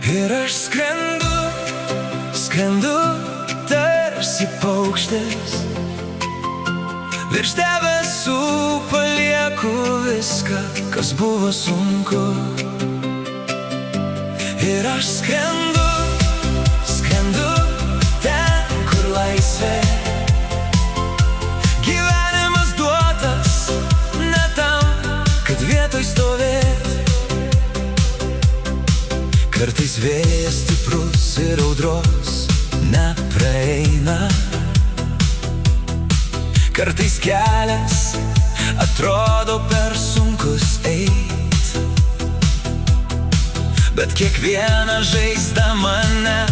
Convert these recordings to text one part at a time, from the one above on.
Ir aš skrendu, skrendu tarsi paukštis. Virš debesų palieku viską, kas buvo sunku. Ir aš skrendu, skrendu ten, kur laisvė. Gyvenimas duotas ne tam, kad vietoj stovėt. Kartais vėjas stiprus ir audros nepraeina. Kartais kelias atrodo per sunkus eit. Bet kiekviena žaizda mane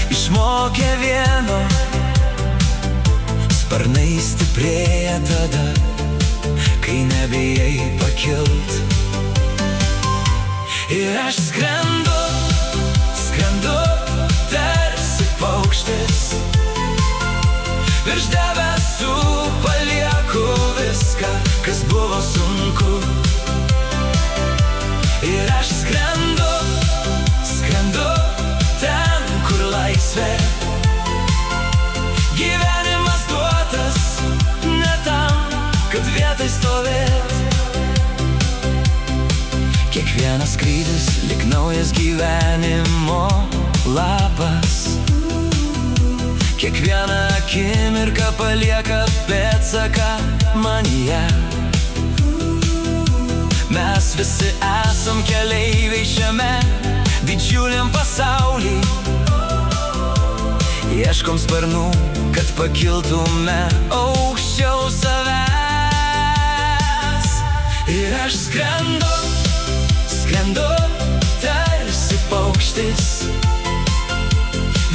išmokė vieno: sparnai stiprėja tada, kai nebijai pakilt. Ir aš skrendu, skrendu tarsi paukštis. Virš debesų palieku viską, kas buvo sunku. Ir aš skrendu, skrendu ten, kur laisvė. Gyvenimas duotas ne tam, kad vietoj stovėt. Kiekvienas skrydis lyg naujas gyvenimo lapas. Kiekviena akimirka palieka pėdsaką manyje. Mes visi esam keleiviai šiame didžiuliam pasauly. Ieškom sparnų, kad pakiltume aukščiau savęs. Ir aš skrendu, skrendu tarsi paukštis.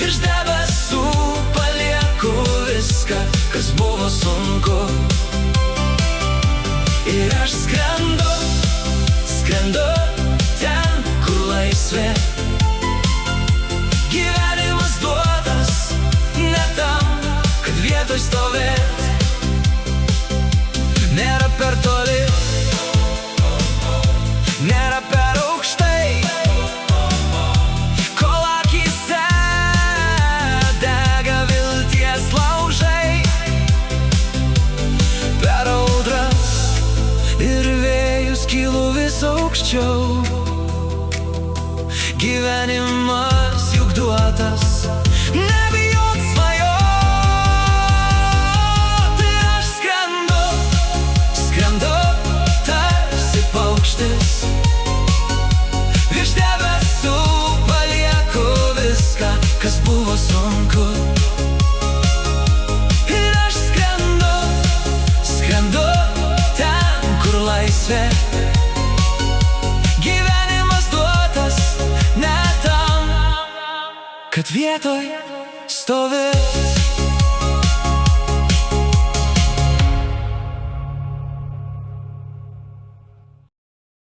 Virš debesų palieku viską, kas buvo sunku. Ir aš skrendu, skrendu ten, kur laisvė. Gyvenimas duotas ne tam, kad vietoj stovėt. Nėra per toli, nėra per aukštai, kol akyse dega vilties laužai. Per audras ir vėjus kylu vis aukščiau. Gyvenimas juk duotas nebijot svajot. Ir aš skrendu, skrendu tarsi paukštis. Virš debesų palieku viską, kas buvo sunku. Ir aš skrendu, skrendu ten, kur laisvė. Gyvenimas duotas ne tam, kad vietoj stovi.